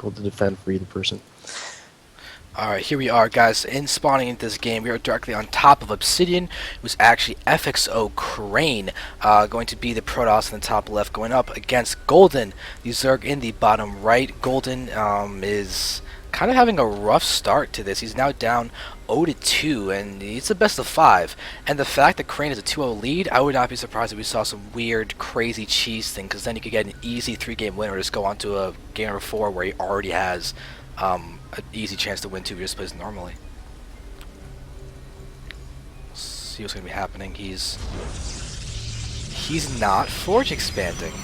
To defend for either person. Alright, here we are, guys. In spawning into this game, we are directly on top of Obsidian, who's actually FXO.Crane, going to be the Protoss in the top left, going up against Golden, the Zerg in the bottom right. Golden is kind of having a rough start to this. He's now down 0-2, and it's the best of 5. And the fact that Crane is a 2-0 lead, I would not be surprised if we saw some weird, crazy cheese thing, because then you could get an easy 3-game win, or just go on to a game number 4 where he already has an easy chance to win 2 if he just plays normally. See what's going to be happening. He's not Forge expanding.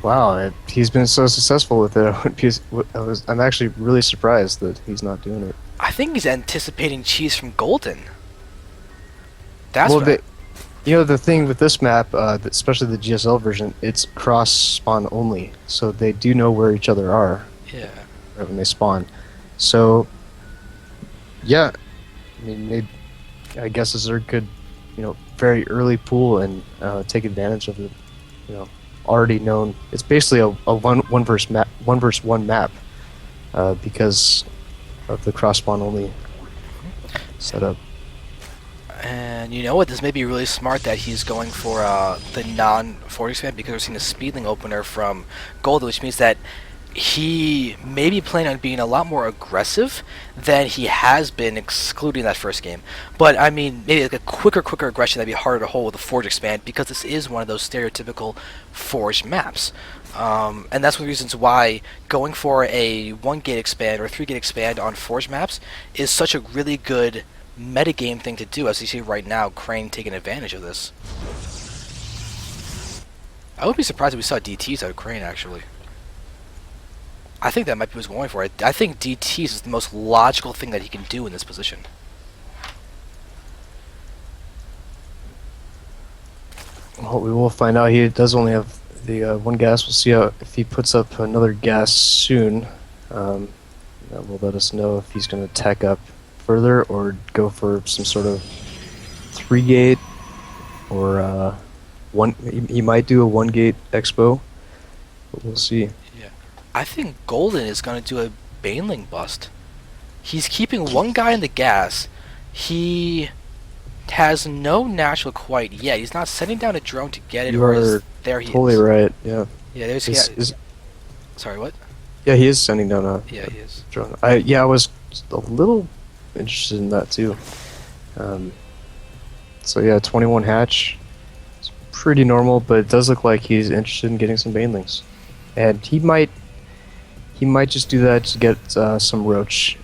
Wow, he's been so successful with it. I'm actually really surprised that he's not doing it. I think he's anticipating cheese from Golden. That's Well, what the thing with this map, especially the GSL version, it's cross spawn only, so they do know where each other are. Yeah. Right when they spawn. So, yeah, I mean, I guess a Zerg could, very early pool and take advantage of the, already known. It's basically a one versus one map, because of the cross spawn only setup. And you know what? This may be really smart that he's going for the non-Forge expand, because we're seeing a speedling opener from Golden, which means that he may be planning on being a lot more aggressive than he has been, excluding that first game. But I mean, maybe like a quicker aggression that'd be harder to hold with the Forge expand, because this is one of those stereotypical Forge maps. And that's one of the reasons why going for a 1-gate expand or a 3-gate expand on Forge maps is such a really good metagame thing to do, as you see right now, Crane taking advantage of this. I would be surprised if we saw DTs out of Crane, actually. I think that might be what he's going for. I think DTs is the most logical thing that he can do in this position. Well, we will find out. He does only have the one gas. We'll see if he puts up another gas soon. That will let us know if he's going to tack up further or go for some sort of 3-gate or one. He might do a 1-gate expo, but we'll see. Yeah, I think Golden is going to do a Baneling bust. He's keeping one guy in the gas. He has no natural quite yet. He's not sending down a drone to get it. You are there he totally is. right. Yeah. Yeah, there's sorry, what? Yeah, he is sending down a Yeah, he is. drone. I was a little interested in that too. So yeah, 21 hatch. It's pretty normal, but it does look like he's interested in getting some banelings, and he might just do that to get some roach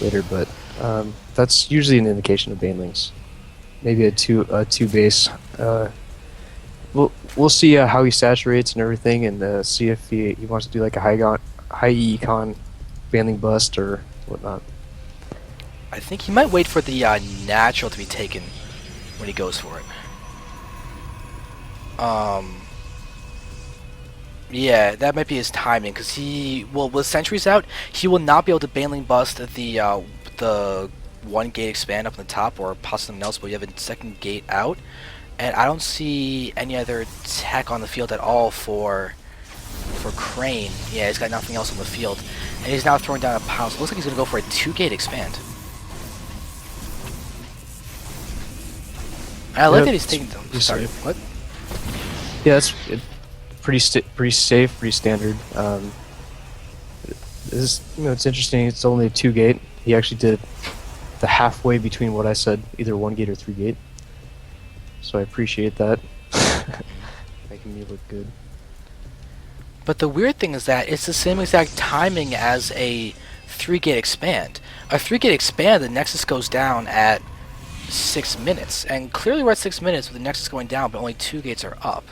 later. But that's usually an indication of banelings. Maybe a two base. We'll see how he saturates and everything, and see if he wants to do like a high econ baneling bust or whatnot. I think he might wait for the natural to be taken when he goes for it. Yeah, that might be his timing, because with sentries out, he will not be able to baneling bust the 1-gate expand up on the top, or possibly something else, but you have a 2nd gate out, and I don't see any other tech on the field at all for Crane. Yeah, he's got nothing else on the field, and he's now throwing down a pile, so it looks like he's going to go for a 2-gate expand. I like that he's taking them. Sorry, what? Yeah, it's pretty safe, pretty standard. It's interesting. It's only a 2-gate. He actually did the halfway between what I said, either 1-gate or 3-gate. So I appreciate that. Making me look good. But the weird thing is that it's the same exact timing as a 3-gate expand. A 3-gate expand, the Nexus goes down at 6 minutes, and clearly we're at 6 minutes with the Nexus going down, but only 2 gates are up.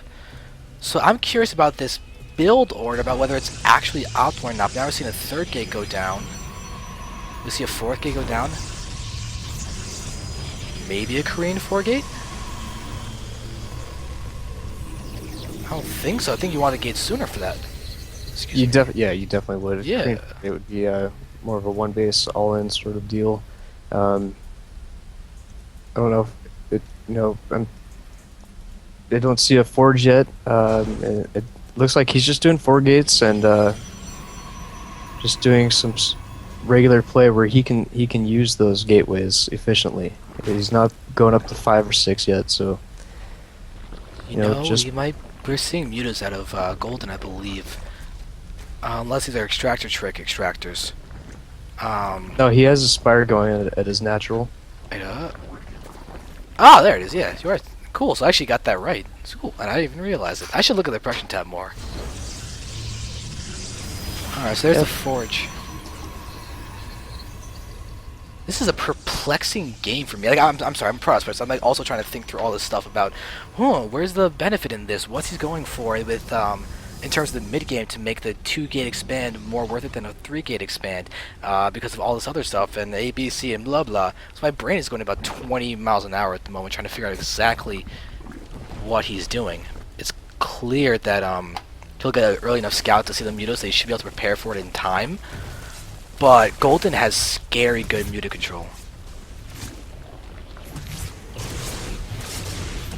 So I'm curious about this build order, about whether it's actually optimal or not. Now we're seeing a 3rd gate go down. We see a 4th gate go down. Maybe a Korean 4-gate? I don't think so. I think you want the gate sooner for that. You definitely would. Yeah. I think it would be more of a 1-base all-in sort of deal. I don't know if it, I don't see a Forge yet. It looks like he's just doing 4 gates and just doing some regular play where he can use those gateways efficiently. He's not going up to 5 or 6 yet, so You know, we're seeing mutas out of Golden, I believe. Unless these are extractor trick extractors. No, he has a spire going at his natural. Oh, there it is. Yeah, you're right. Cool. So I actually got that right. It's cool, and I didn't even realize it. I should look at the oppression tab more. All right, so there's the forge. This is a perplexing game for me. Like, I'm sorry, I'm Protoss, so I'm like also trying to think through all this stuff about, where's the benefit in this? What's he going for with in terms of the mid game to make the 2-gate expand more worth it than a 3-gate expand because of all this other stuff and A, B, C, and blah blah. So my brain is going about 20 miles an hour at the moment, trying to figure out exactly what he's doing. It's clear that he'll get an early enough scout to see the mutas, so he should be able to prepare for it in time. But Golden has scary good muta control.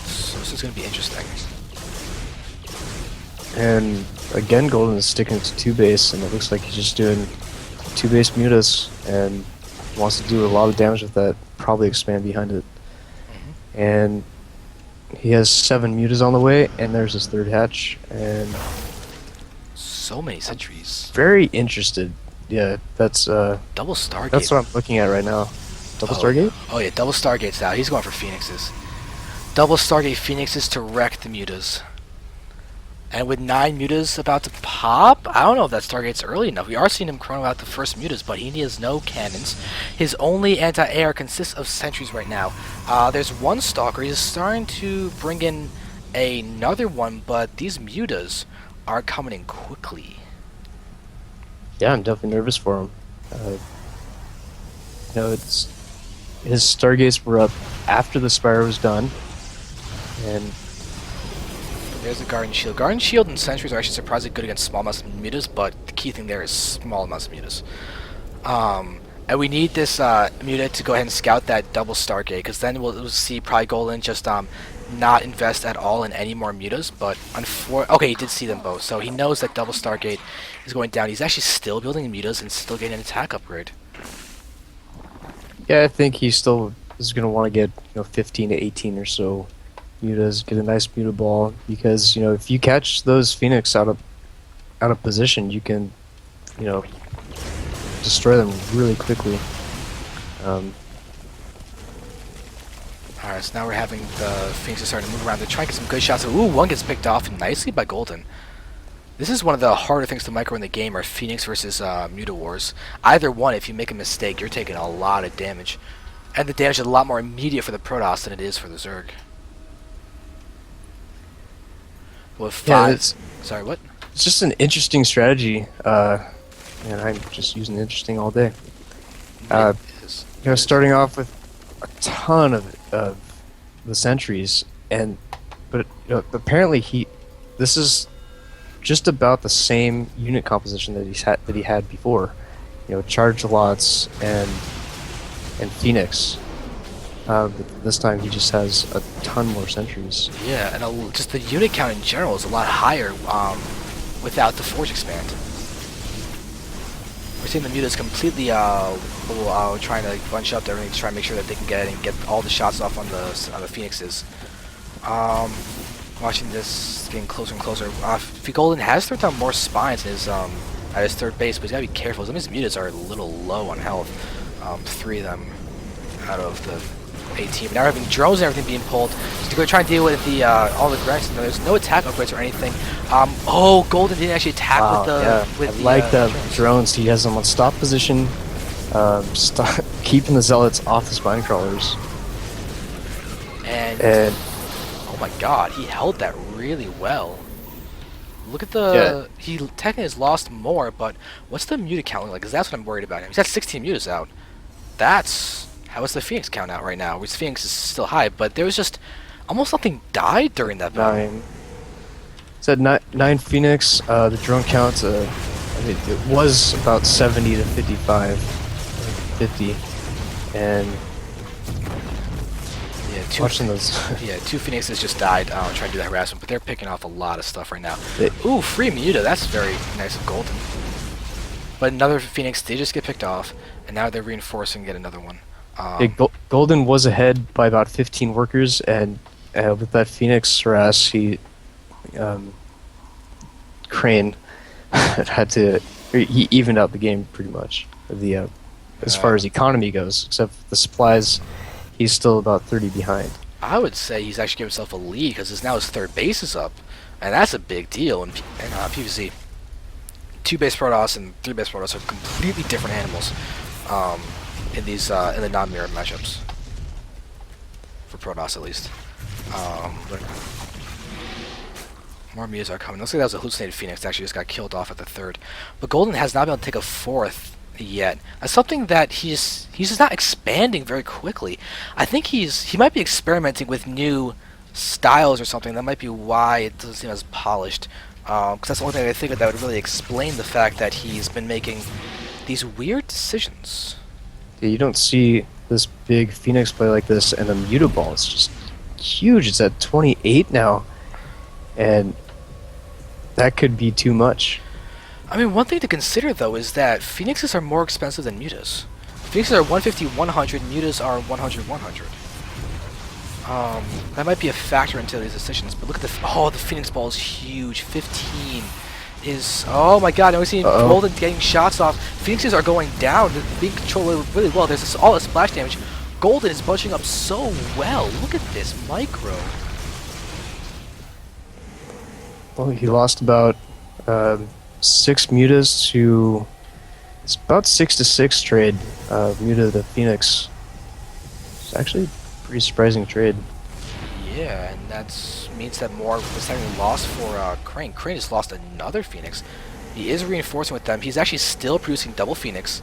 So this is going to be interesting. And again, Golden is sticking to 2 base, and it looks like he's just doing 2 base mutas and wants to do a lot of damage with that. Probably expand behind it. And he has 7 mutas on the way, and there's his 3rd hatch. And so many sentries. Very interested. Yeah, that's double Stargate. That's what I'm looking at right now. Double Stargate? Oh yeah, double Stargates now. He's going for Phoenixes. Double Stargate Phoenixes to wreck the mutas. And with 9 mutas about to pop, I don't know if that Stargate's early enough. We are seeing him chrono out the first mutas, but he has no cannons. His only anti-air consists of sentries right now. There's 1 Stalker. He's starting to bring in another one, but these mutas are coming in quickly. Yeah, I'm definitely nervous for him. It's his Stargates were up after the Spire was done, and there's a Garden Shield. Garden Shield and Sentries are actually surprisingly good against small amounts of mutas, but the key thing there is small amounts of mutas. And we need this muta to go ahead and scout that double Stargate, because then we'll see probably Golden just not invest at all in any more mutas, but okay, he did see them both, so he knows that double Stargate is going down. He's actually still building mutas and still getting an attack upgrade. Yeah, I think he still is going to want to get 15 to 18 or so mutas, get a nice muta ball, because if you catch those Phoenix out of position, you can destroy them really quickly. Alright, so now we're having the Phoenixes starting to move around. They're trying to get some good shots. Ooh, one gets picked off nicely by Golden. This is one of the harder things to micro in the game, are Phoenix versus Muta Wars. Either one, if you make a mistake, you're taking a lot of damage. And the damage is a lot more immediate for the Protoss than it is for the Zerg. With 5... Sorry, what? It's just an interesting strategy, and I'm just using interesting all day. Starting off with a ton of the sentries, but apparently this is just about the same unit composition that he had before. Charge lots and Phoenix. But this time he just has a ton more sentries. Yeah, and just the unit count in general is a lot higher without the Forge expand. We're seeing the mutas completely trying to bunch up everything to try and make sure that they can get all the shots off on the Phoenixes. Watching this getting closer and closer. Golden has thrown down more spines in his at his 3rd base, but he's gotta be careful. Some of his mutas are a little low on health. 3 of them out of the 18. But now we're having drones and everything being pulled just to go try and deal with the all the grants. There's no attack upgrades or anything. Oh, Golden didn't actually attack the drones. He has them on stop position, keeping the zealots off the spine crawlers. And oh my God, he held that really well. Look at the... Yeah. He technically has lost more, but what's the muta count like? Because that's what I'm worried about him. He's got 16 mutas out. That's... How is the Phoenix count out right now? Which Phoenix is still high, but there was just... Almost nothing died during that battle. 9. Said 9 Phoenix. The drone count, I mean, it was about 70 to 55. 50. And... Yeah, Watching those. Yeah, 2 Phoenixes just died trying to do that harassment, but they're picking off a lot of stuff right now. They- Ooh, free Muta, that's very nice of Golden. But another Phoenix did just get picked off, and now they're reinforcing yet another one. Yeah, Golden was ahead by about 15 workers, and with that Phoenix harass, Crane had to he evened out the game pretty much. As far as economy goes, except for the supplies, he's still about 30 behind. I would say he's actually giving himself a lead because now his 3rd base is up, and that's a big deal in PvZ. 2 base Protoss and 3 base Protoss are completely different animals in these in the non-mirror matchups for Protoss at least. More Mutas are coming. Looks like that was a hallucinated Phoenix that actually just got killed off at the 3rd. But Golden has not been able to take a 4th yet. That's something that he's just not expanding very quickly. I think he might be experimenting with new styles or something. That might be why it doesn't seem as polished. Because that's the only thing I think that would really explain the fact that he's been making these weird decisions. Yeah, you don't see this big Phoenix play like this, and the Muta ball is just huge. It's at 28 now, and that could be too much. I mean, one thing to consider though is that Phoenixes are more expensive than Mutas. Phoenixes are 150, 100, Mutas are 100, 100. That might be a factor into these decisions, but look at the Phoenix ball is huge. 15 is, oh my god, now we're seeing Golden getting shots off. Phoenixes are going down, they're being controlled really well. There's all this splash damage. Golden is bunching up so well. Look at this micro. Well, he lost about 6 Mutas to, it's about 6-6 trade. Muta to Phoenix. It's actually a pretty surprising trade. Yeah, and that means that more was having lost for Crane. Crane has lost another Phoenix. He is reinforcing with them. He's actually still producing double Phoenix.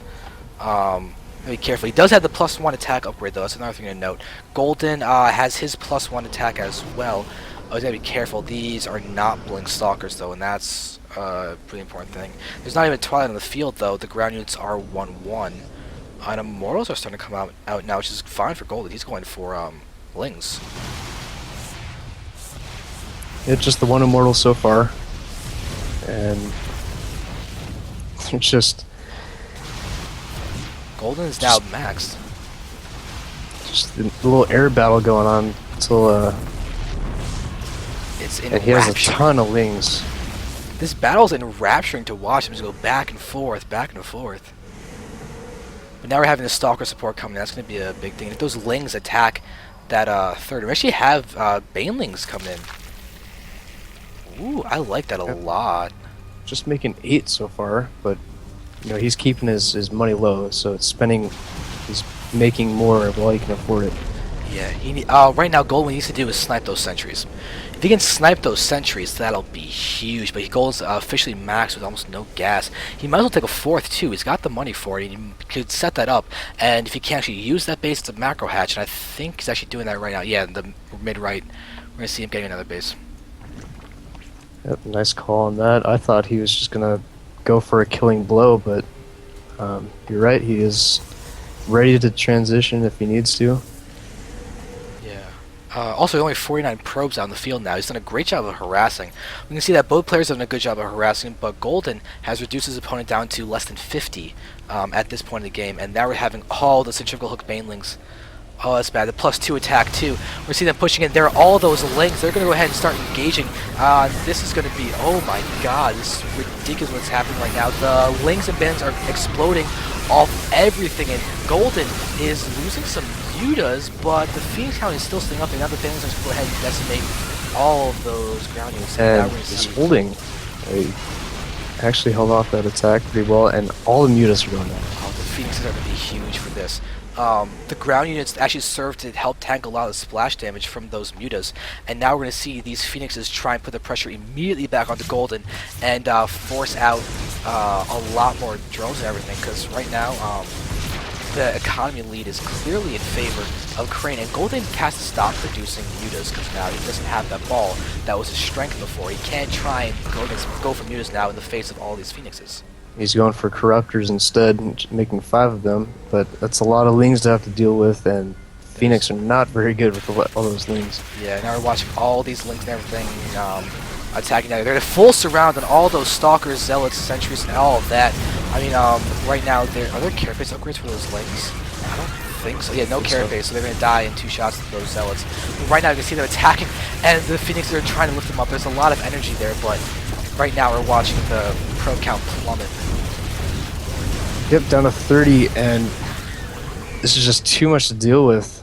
Be careful. He does have the +1 attack upgrade though. That's another thing to note. Golden has his +1 attack as well. Oh, he's gotta be careful. These are not Blink Stalkers though, and that's a pretty important thing. There's not even Twilight on the field though. The ground units are 1-1. And Immortals are starting to come out now, which is fine for Golden. He's going for Lings. It's just the one Immortal so far, and it's just Golden is now maxed. Just the little air battle going on until It's and he has a enrapturing. ton of Lings. This battle's enrapturing to watch him just go back and forth, back and forth. But now we're having the Stalker support coming. That's going to be a big thing. If those Lings attack that 3rd, we actually have Banelings coming in. Ooh, I like that a lot. Just making 8 so far, but you know he's keeping his money low, so it's spending. He's making more while he can afford it. Yeah, right now Golden needs to do is snipe those sentries. If he can snipe those sentries, that'll be huge. But Golden's officially maxed with almost no gas. He might as well take a 4th too. He's got the money for it. He could set that up, and if he can actually use that base, it's a macro hatch. And I think he's actually doing that right now. Yeah, the mid right. We're gonna see him getting another base. Yep, nice call on that. I thought he was just gonna go for a killing blow, but you're right. He is ready to transition if he needs to. Also, only 49 probes out in the field now. He's done a great job of harassing. We can see that both players have done a good job of harassing, but Golden has reduced his opponent down to less than 50 at this point in the game, and now we're having all the centrifugal hook Banelings. Oh, that's bad. The +2 attack, too. We're seeing them pushing in. There are all those Lings. They're going to go ahead and start engaging. This is going to be... Oh, my God. This is ridiculous what's happening right now. The Lings and Bands are exploding off everything, and Golden is losing some Mutas, but the Phoenix count is still staying up, and now the Bands are going to go ahead and decimate all of those ground units. And he's holding. He actually held off that attack pretty well, and all the Mutas are going down. Oh, the Phoenixes are going to be huge for this. The ground units actually serve to help tank a lot of splash damage from those Mutas, and now we're going to see these Phoenixes try and put the pressure immediately back onto Golden and force out a lot more drones and everything, because right now the economy lead is clearly in favor of Crane, and Golden has to stop producing Mutas because now he doesn't have that ball that was his strength before. He can't try and go for Mutas now in the face of all these Phoenixes. He's going for Corruptors instead, making 5 of them, but that's a lot of Lings to have to deal with, and Phoenix are not very good with all those lings. Yeah, now we're watching all these links and everything attacking now. They're in full surround on all those stalkers, zealots, sentries, and all of that. I mean, right now, are there carapace upgrades for those links? I don't think so. Yeah, no carapace, so they're going to die in 2 shots to those zealots. But right now, you can see them attacking, and the Phoenix, they're trying to lift them up. There's a lot of energy there, but right now, we're watching the pro count plummet. Yep, down to 30, and this is just too much to deal with.